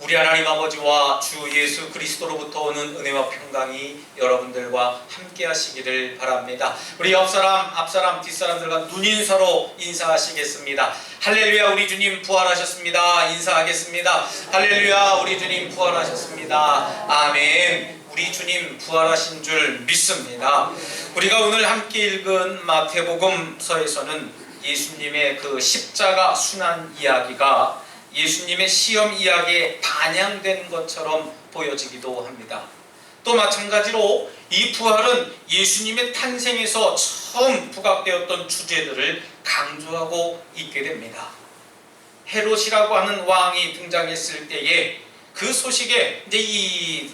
우리 하나님 아버지와 주 예수 그리스도로부터 오는 은혜와 평강이 여러분들과 함께 하시기를 바랍니다. 우리 앞사람 뒷사람들과 눈인사로 인사하시겠습니다. 할렐루야, 우리 주님 부활하셨습니다. 인사하겠습니다. 할렐루야, 우리 주님 부활하셨습니다. 아멘. 우리 주님 부활하신 줄 믿습니다. 우리가 오늘 함께 읽은 마태복음서에서는 예수님의 그 십자가 순환 이야기가 예수님의 시험 이야기에 반영된 것처럼 보여지기도 합니다. 또 마찬가지로 이 부활은 예수님의 탄생에서 처음 부각되었던 주제들을 강조하고 있게 됩니다. 헤롯이라고 하는 왕이 등장했을 때에 그 소식에 이제 이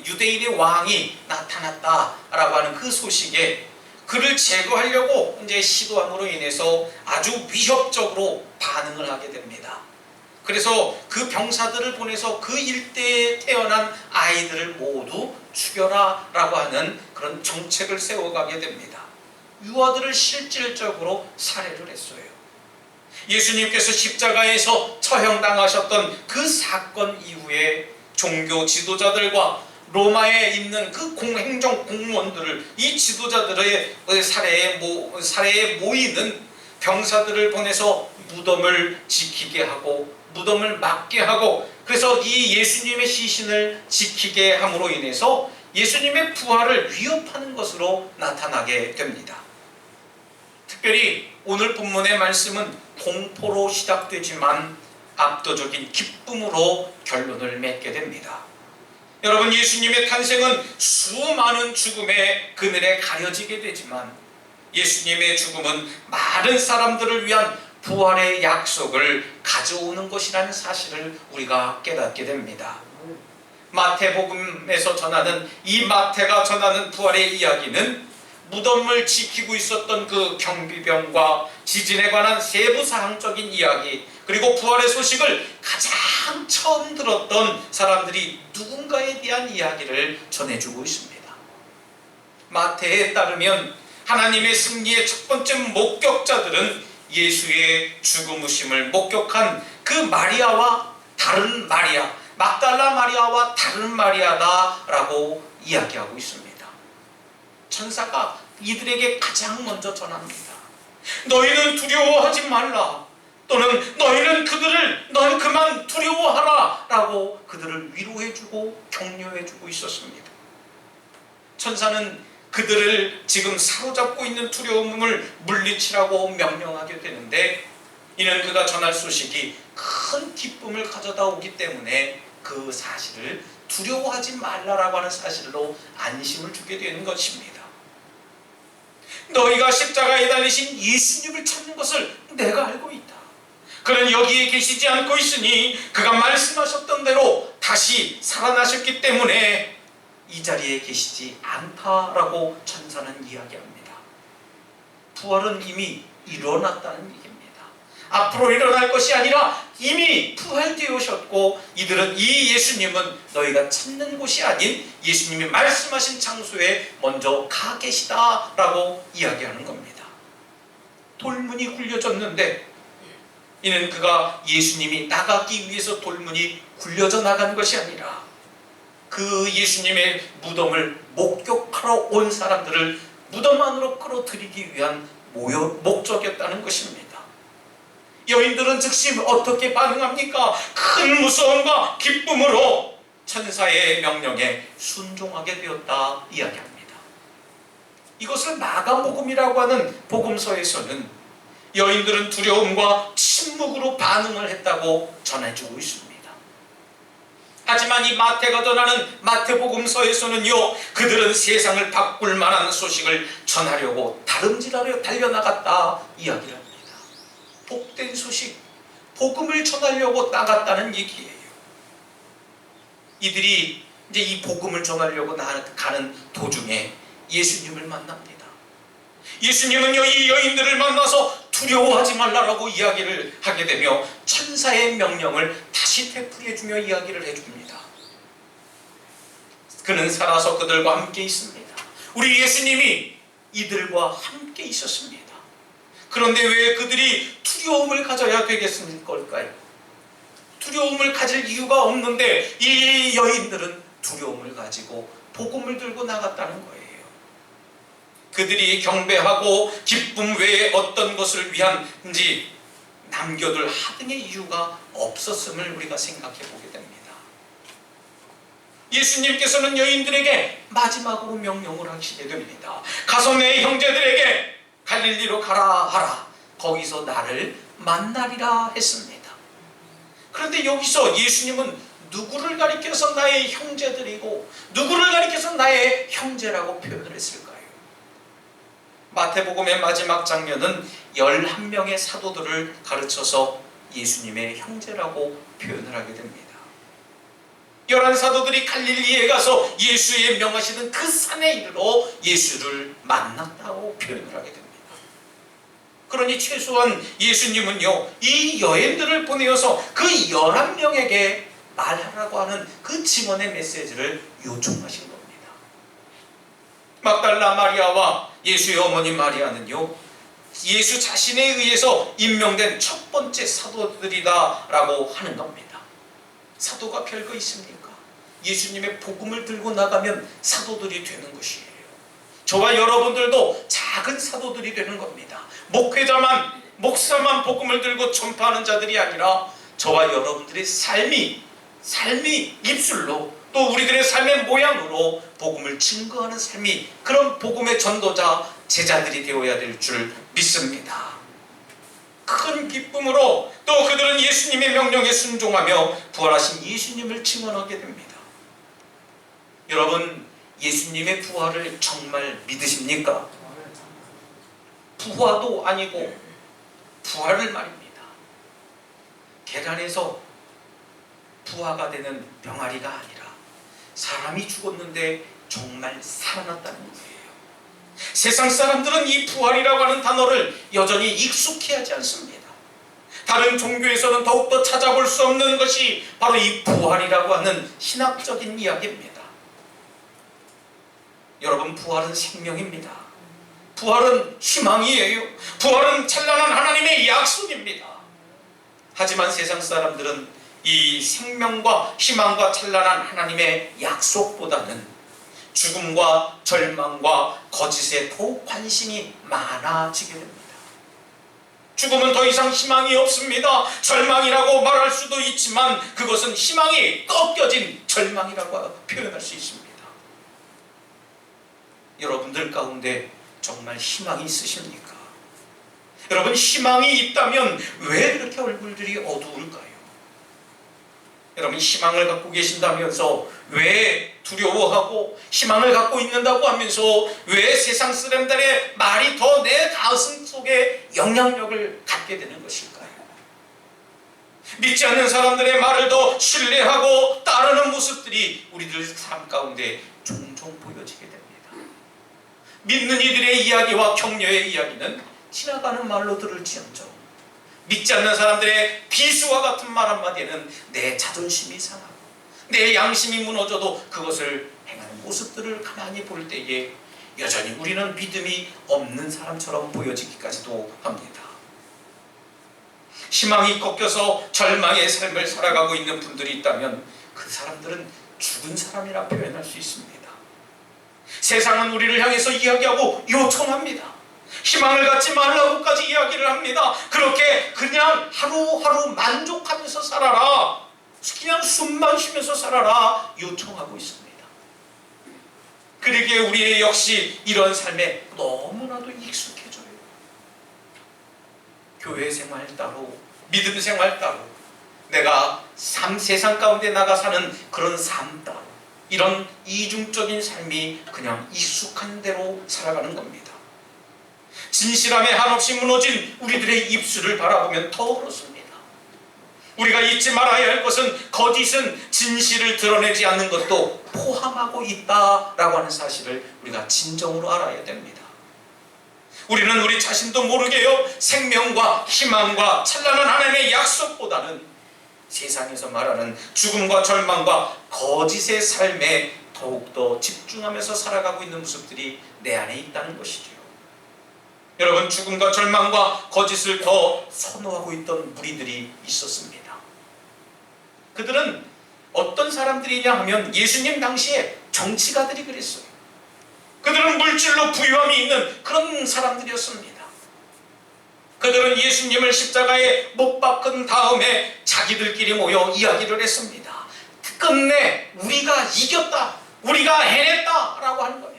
유대인의 왕이 나타났다라고 하는 그 소식에 그를 제거하려고 이제 시도함으로 인해서 아주 위협적으로 반응을 하게 됩니다. 그래서 그 병사들을 보내서 그 일대에 태어난 아이들을 모두 죽여라 라고 하는 그런 정책을 세워가게 됩니다. 유아들을 실질적으로 살해를 했어요. 예수님께서 십자가에서 처형당하셨던 그 사건 이후에 종교 지도자들과 로마에 있는 그 행정 공무원들을, 이 지도자들의 살해에 모이는 병사들을 보내서 무덤을 지키게 하고 무덤을 막게 하고, 그래서 이 예수님의 시신을 지키게 함으로 인해서 예수님의 부활을 위협하는 것으로 나타나게 됩니다. 특별히 오늘 본문의 말씀은 공포로 시작되지만 압도적인 기쁨으로 결론을 맺게 됩니다. 여러분, 예수님의 탄생은 수많은 죽음의 그늘에 가려지게 되지만 예수님의 죽음은 많은 사람들을 위한 부활의 약속을 가져오는 것이라는 사실을 우리가 깨닫게 됩니다. 마태복음에서 전하는 이 마태가 전하는 부활의 이야기는 무덤을 지키고 있었던 그 경비병과 지진에 관한 세부사항적인 이야기, 그리고 부활의 소식을 가장 처음 들었던 사람들이 누군가에 대한 이야기를 전해주고 있습니다. 마태에 따르면 하나님의 승리의 첫 번째 목격자들은 예수의 죽음의심을 목격한 그 마리아와 다른 마리아, 막달라 마리아와 다른 마리아다라고 이야기하고 있습니다. 천사가 이들에게 가장 먼저 전합니다. 너희는 두려워하지 말라, 또는 너희는 넌 그만 두려워하라 라고 그들을 위로해주고 격려해주고 있었습니다. 천사는 그들을 지금 사로잡고 있는 두려움을 물리치라고 명령하게 되는데, 이는 그가 전할 소식이 큰 기쁨을 가져다 오기 때문에 그 사실을 두려워하지 말라라고 하는 사실로 안심을 주게 되는 것입니다. 너희가 십자가에 달리신 예수님을 찾는 것을 내가 알고 있다. 그는 여기에 계시지 않고 있으니 그가 말씀하셨던 대로 다시 살아나셨기 때문에 이 자리에 계시지 않다라고 천사는 이야기합니다. 부활은 이미 일어났다는 얘기입니다. 앞으로 일어날 것이 아니라 이미 부활되으셨고, 이들은 이 예수님은 너희가 찾는 곳이 아닌 예수님이 말씀하신 장소에 먼저 가 계시다라고 이야기하는 겁니다. 돌문이 굴려졌는데 이는 그가 예수님이 나가기 위해서 돌문이 굴려져 나간 것이 아니라 그 예수님의 무덤을 목격하러 온 사람들을 무덤 안으로 끌어들이기 위한 목적이었다는 것입니다. 여인들은 즉시 어떻게 반응합니까? 큰 무서움과 기쁨으로 천사의 명령에 순종하게 되었다 이야기합니다. 이것을 마가복음이라고 하는 복음서에서는 여인들은 두려움과 침묵으로 반응을 했다고 전해주고 있습니다. 하지만 이 마태가 전하는 마태복음서에서는요, 그들은 세상을 바꿀 만한 소식을 전하려고 다름질하려 달려나갔다 이야기를 합니다. 복된 소식, 복음을 전하려고 나갔다는 얘기예요. 이들이 이제 이 복음을 전하려고 가는 도중에 예수님을 만납니다. 예수님은요, 이 여인들을 만나서 두려워하지 말라라고 이야기를 하게 되며 천사의 명령을 다시 되풀이해주며 이야기를 해줍니다. 그는 살아서 그들과 함께 있습니다. 우리 예수님이 이들과 함께 있었습니다. 그런데 왜 그들이 두려움을 가져야 되겠습니까? 두려움을 가질 이유가 없는데 이 여인들은 두려움을 가지고 복음을 들고 나갔다는 거예요. 그들이 경배하고 기쁨 외에 어떤 것을 위한지 남겨둘 하등의 이유가 없었음을 우리가 생각해 보게 됩니다. 예수님께서는 여인들에게 마지막으로 명령을 하시게 됩니다. 가서 내 형제들에게 갈릴리로 가라 하라. 거기서 나를 만나리라 했습니다. 그런데 여기서 예수님은 누구를 가리켜서 나의 형제들이고 누구를 가리켜서 나의 형제라고 표현을 했을까요? 마태복음의 마지막 장면은 11명의 사도들을 가르쳐서 예수님의 형제라고 표현을 하게 됩니다. 11사도들이 갈릴리에 가서 예수의 명하시는 그 산에 이르러 예수를 만났다고 표현을 하게 됩니다. 그러니 최소한 예수님은요, 이 여인들을 보내어서 그 11명에게 말하라고 하는 그 증언의 메시지를 요청하신 겁니다. 막달라 마리아와 예수의 어머니 마리아는요, 예수 자신에 의해서 임명된 첫 번째 사도들이다라고 하는 겁니다. 사도가 별거 있습니까? 예수님의 복음을 들고 나가면 사도들이 되는 것이에요. 저와 여러분들도 작은 사도들이 되는 겁니다. 목사만 복음을 들고 전파하는 자들이 아니라 저와 여러분들의 삶이 입술로 또 우리들의 삶의 모양으로 복음을 증거하는 삶이 그런 복음의 전도자, 제자들이 되어야 될 줄 믿습니다. 큰 기쁨으로 또 그들은 예수님의 명령에 순종하며 부활하신 예수님을 증언하게 됩니다. 여러분, 예수님의 부활을 정말 믿으십니까? 부화도 아니고 부활을 말입니다. 계란에서 부화가 되는 병아리가 아니라 사람이 죽었는데 정말 살아났다는 거예요. 세상 사람들은 이 부활이라고 하는 단어를 여전히 익숙해하지 않습니다. 다른 종교에서는 더욱더 찾아볼 수 없는 것이 바로 이 부활이라고 하는 신학적인 이야기입니다. 여러분, 부활은 생명입니다. 부활은 희망이에요. 부활은 찬란한 하나님의 약속입니다. 하지만 세상 사람들은 이 생명과 희망과 찬란한 하나님의 약속보다는 죽음과 절망과 거짓에 더욱 관심이 많아지게 됩니다. 죽음은 더 이상 희망이 없습니다. 절망이라고 말할 수도 있지만 그것은 희망이 꺾여진 절망이라고 표현할 수 있습니다. 여러분들 가운데 정말 희망이 있으십니까? 여러분, 희망이 있다면 왜 그렇게 얼굴들이 어두울까요? 여러분, 희망을 갖고 계신다면서 왜 두려워하고 희망을 갖고 있는다고 하면서 왜 세상 사람들의 말이 더 내 가슴 속에 영향력을 갖게 되는 것일까요? 믿지 않는 사람들의 말을 더 신뢰하고 따르는 모습들이 우리들 삶 가운데 종종 보여지게 됩니다. 믿는 이들의 이야기와 격려의 이야기는 지나가는 말로 들을지언정 믿지 않는 사람들의 비수와 같은 말 한마디에는 내 자존심이 상하고 내 양심이 무너져도 그것을 행하는 모습들을 가만히 볼 때에 여전히 우리는 믿음이 없는 사람처럼 보여지기까지도 합니다. 희망이 꺾여서 절망의 삶을 살아가고 있는 분들이 있다면 그 사람들은 죽은 사람이라 표현할 수 있습니다. 세상은 우리를 향해서 이야기하고 요청합니다. 희망을 갖지 말라고까지 이야기를 합니다. 그렇게 그냥 하루하루 만족하면서 살아라, 그냥 숨만 쉬면서 살아라 요청하고 있습니다. 그러기에 우리 역시 이런 삶에 너무나도 익숙해져요. 교회 생활 따로 믿음 생활 따로 내가 세상 가운데 나가 사는 그런 삶 따로 이런 이중적인 삶이 그냥 익숙한 대로 살아가는 겁니다. 진실함에 한없이 무너진 우리들의 입술을 바라보면 더 그렇습니다. 우리가 잊지 말아야 할 것은 거짓은 진실을 드러내지 않는 것도 포함하고 있다라고 하는 사실을 우리가 진정으로 알아야 됩니다. 우리는 우리 자신도 모르게요, 생명과 희망과 찬란한 하나님의 약속보다는 세상에서 말하는 죽음과 절망과 거짓의 삶에 더욱더 집중하면서 살아가고 있는 모습들이 내 안에 있다는 것이죠. 여러분, 죽음과 절망과 거짓을 더 선호하고 있던 무리들이 있었습니다. 그들은 어떤 사람들이냐 하면 예수님 당시에 정치가들이 그랬어요. 그들은 물질로 부유함이 있는 그런 사람들이었습니다. 그들은 예수님을 십자가에 못 박은 다음에 자기들끼리 모여 이야기를 했습니다. 끝내 우리가 이겼다, 우리가 해냈다 라고 하는 거예요.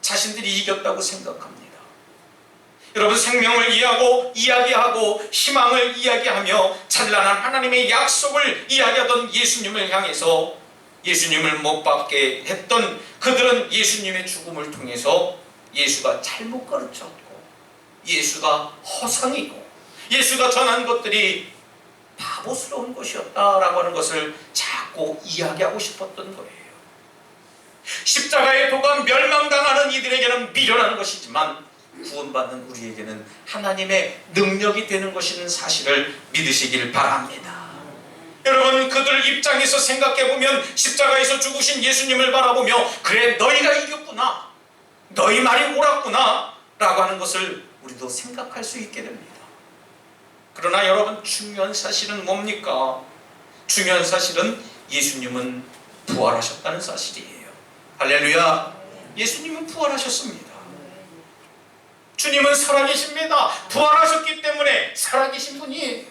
자신들이 이겼다고 생각합니다. 여러분, 생명을 이야기하고 희망을 이야기하며 찬란한 하나님의 약속을 이야기하던 예수님을 향해서 예수님을 못 박게 했던 그들은 예수님의 죽음을 통해서 예수가 잘못 가르쳤고 예수가 허상이고 예수가 전한 것들이 바보스러운 것이었다라고 하는 것을 자꾸 이야기하고 싶었던 거예요. 십자가의 도가 멸망당하는 이들에게는 미련한 것이지만 구원받는 우리에게는 하나님의 능력이 되는 것이라는 사실을 믿으시길 바랍니다. 여러분, 그들 입장에서 생각해보면 십자가에서 죽으신 예수님을 바라보며 그래, 너희가 이겼구나, 너희 말이 옳았구나 라고 하는 것을 우리도 생각할 수 있게 됩니다. 그러나 여러분, 중요한 사실은 뭡니까? 중요한 사실은 예수님은 부활하셨다는 사실이에요. 할렐루야. 예수님은 부활하셨습니다. 주님은 살아계십니다. 부활하셨기 때문에 살아계신 분이에요.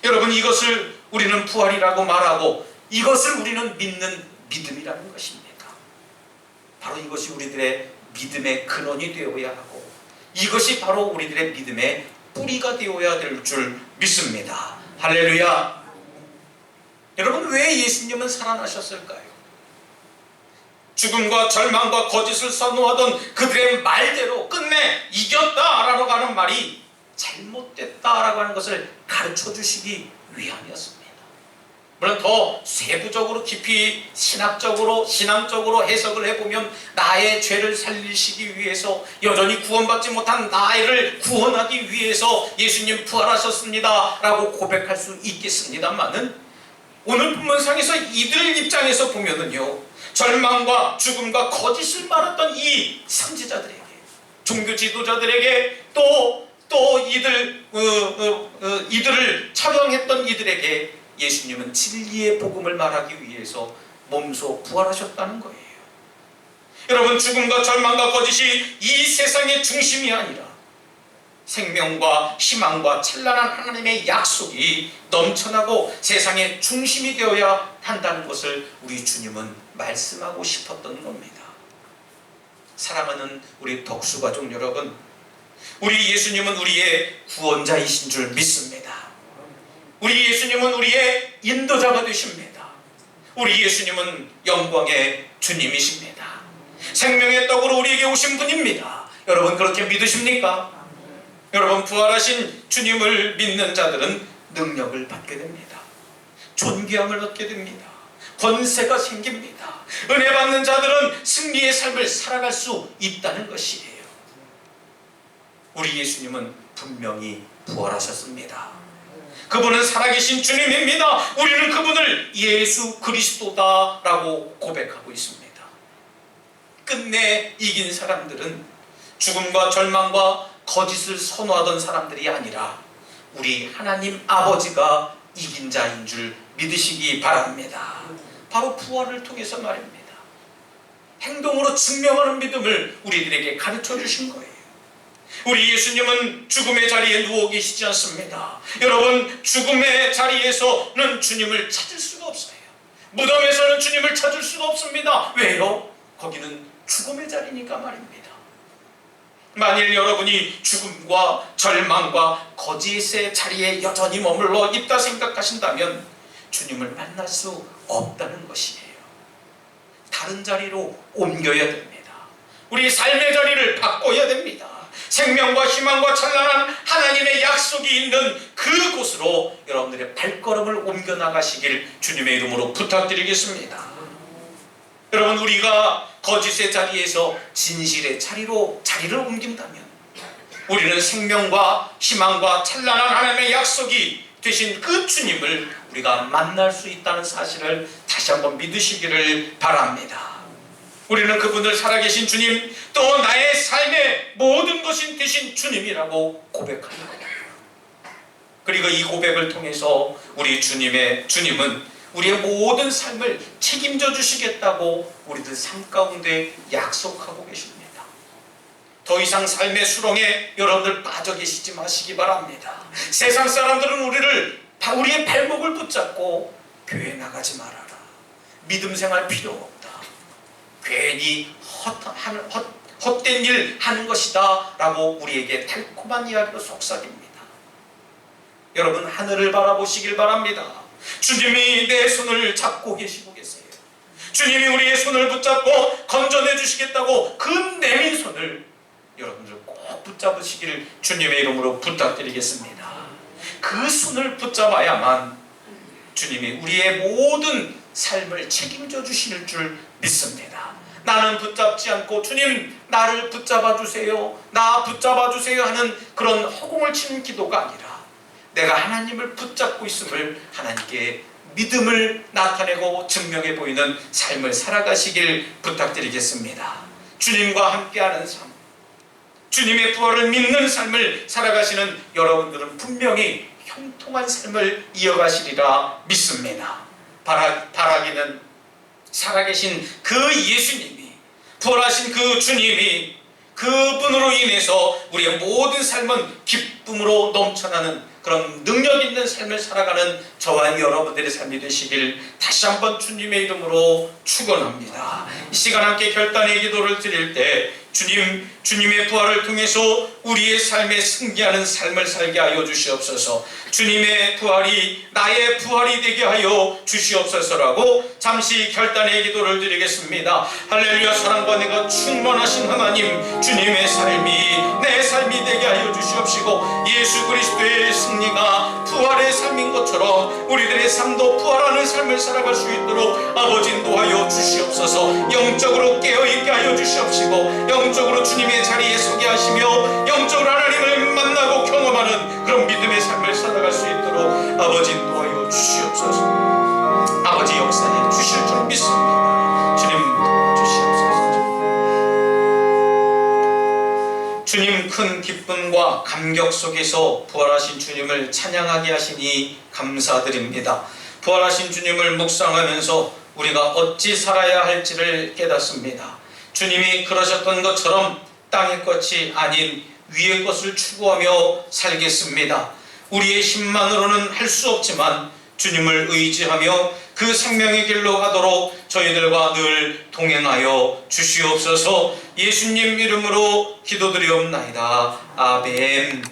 여러분, 이것을 우리는 부활이라고 말하고 이것을 우리는 믿는 믿음이라는 것입니다. 바로 이것이 우리들의 믿음의 근원이 되어야 하고 이것이 바로 우리들의 믿음의 뿌리가 되어야 될 줄 믿습니다. 할렐루야. 여러분, 왜 예수님은 살아나셨을까요? 죽음과 절망과 거짓을 선호하던 그들의 말대로 끝내 이겼다라고 하는 말이 잘못됐다라고 하는 것을 가르쳐 주시기 위함이었습니다. 물론 더 세부적으로 깊이 신앙적으로 해석을 해보면 나의 죄를 살리시기 위해서, 여전히 구원받지 못한 나를 구원하기 위해서 예수님 부활하셨습니다 라고 고백할 수 있겠습니다만은, 오늘 본문상에서 이들 입장에서 보면은요, 절망과 죽음과 거짓을 말했던 이 선지자들에게, 종교 지도자들에게, 또 이들을 촬영했던 이들에게 예수님은 진리의 복음을 말하기 위해서 몸소 부활하셨다는 거예요. 여러분, 죽음과 절망과 거짓이 이 세상의 중심이 아니라 생명과 희망과 찬란한 하나님의 약속이 넘쳐나고 세상의 중심이 되어야 한다는 것을 우리 주님은 말씀하고 싶었던 겁니다. 사랑하는 우리 덕수가족 여러분, 우리 예수님은 우리의 구원자이신 줄 믿습니다. 우리 예수님은 우리의 인도자가 되십니다. 우리 예수님은 영광의 주님이십니다. 생명의 떡으로 우리에게 오신 분입니다. 여러분, 그렇게 믿으십니까? 여러분, 부활하신 주님을 믿는 자들은 능력을 받게 됩니다. 존귀함을 얻게 됩니다. 권세가 생깁니다. 은혜 받는 자들은 승리의 삶을 살아갈 수 있다는 것이에요. 우리 예수님은 분명히 부활하셨습니다. 그분은 살아계신 주님입니다. 우리는 그분을 예수 그리스도다라고 고백하고 있습니다. 끝내 이긴 사람들은 죽음과 절망과 거짓을 선호하던 사람들이 아니라 우리 하나님 아버지가 이긴 자인 줄 믿으시기 바랍니다. 바로 부활을 통해서 말입니다. 행동으로 증명하는 믿음을 우리들에게 가르쳐 주신 거예요. 우리 예수님은 죽음의 자리에 누워 계시지 않습니다. 여러분, 죽음의 자리에서는 주님을 찾을 수가 없어요. 무덤에서는 주님을 찾을 수가 없습니다. 왜요? 거기는 죽음의 자리니까 말입니다. 만일 여러분이 죽음과 절망과 거짓의 자리에 여전히 머물러 있다 생각하신다면 주님을 만날 수 없다는 것이에요. 다른 자리로 옮겨야 됩니다. 우리 삶의 자리를 바꿔야 됩니다. 생명과 희망과 찬란한 하나님의 약속이 있는 그곳으로 여러분들의 발걸음을 옮겨 나가시길 주님의 이름으로 부탁드리겠습니다. 여러분, 우리가 거짓의 자리에서 진실의 자리를 옮긴다면 우리는 생명과 희망과 찬란한 하나님의 약속이 되신 그 주님을 우리가 만날 수 있다는 사실을 다시 한번 믿으시기를 바랍니다. 우리는 그분을 살아계신 주님, 또 나의 삶의 모든 것이 되신 주님이라고 고백하는 거예요. 그리고 이 고백을 통해서 우리 주님은 우리의 모든 삶을 책임져 주시겠다고 우리들 삶 가운데 약속하고 계십니다. 더 이상 삶의 수렁에 여러분들 빠져 계시지 마시기 바랍니다. 세상 사람들은 우리의 발목을 붙잡고 교회 나가지 말아라, 믿음 생활 필요 없다, 괜히 헛된 일 하는 것이다 라고 우리에게 달콤한 이야기로 속삭입니다. 여러분, 하늘을 바라보시길 바랍니다. 주님이 내 손을 잡고 계시고 계세요. 주님이 우리의 손을 붙잡고 건져내 주시겠다고 그 내민 손을 여러분들 꼭 붙잡으시기를 주님의 이름으로 부탁드리겠습니다. 그 손을 붙잡아야만 주님이 우리의 모든 삶을 책임져 주실 줄 믿습니다. 나는 붙잡지 않고 주님 나를 붙잡아 주세요, 나 붙잡아 주세요 하는 그런 허공을 치는 기도가 아니라 내가 하나님을 붙잡고 있음을 하나님께 믿음을 나타내고 증명해 보이는 삶을 살아가시길 부탁드리겠습니다. 주님과 함께하는 삶, 주님의 부활을 믿는 삶을 살아가시는 여러분들은 분명히 형통한 삶을 이어가시리라 믿습니다. 바라기는 살아계신 그 예수님이, 부활하신 그 주님이, 그분으로 인해서 우리의 모든 삶은 기쁨으로 넘쳐나는 그런 능력 있는 삶을 살아가는 저와 여러분들의 삶이 되시길 다시 한번 주님의 이름으로 축원합니다. 이 시간 함께 결단의 기도를 드릴 때 주님의 부활을 통해서 우리의 삶에 승리하는 삶을 살게 하여 주시옵소서. 주님의 부활이 나의 부활이 되게 하여 주시옵소서라고 잠시 결단의 기도를 드리겠습니다. 할렐루야. 사랑과 내가 충만하신 하나님, 주님의 삶이 내 삶이 되게 하여 주시옵시고 예수 그리스도의 승리가 부활의 삶인 것처럼 우리들의 삶도 부활하는 삶을 살아갈 수 있도록 아버지 인도하여 주시옵소서. 영적으로 깨어있게 하여 주시옵시고 영적으로 주님의 자리에 서게 하시며 영적으로 하나님을 만나고 경험하는 그런 믿음의 삶을 살아갈 수 있도록 아버지 인도하여 주시옵소서. 아버지 역사에 주실 줄 믿습니다. 주님 주시옵소서. 주님 큰 기쁨과 감격 속에서 부활하신 주님을 찬양하게 하시니 감사드립니다. 부활하신 주님을 묵상하면서 우리가 어찌 살아야 할지를 깨닫습니다. 주님이 그러셨던 것처럼 땅의 것이 아닌 위의 것을 추구하며 살겠습니다. 우리의 힘만으로는 할 수 없지만 주님을 의지하며 그 생명의 길로 가도록 저희들과 늘 동행하여 주시옵소서. 예수님 이름으로 기도드리옵나이다. 아멘.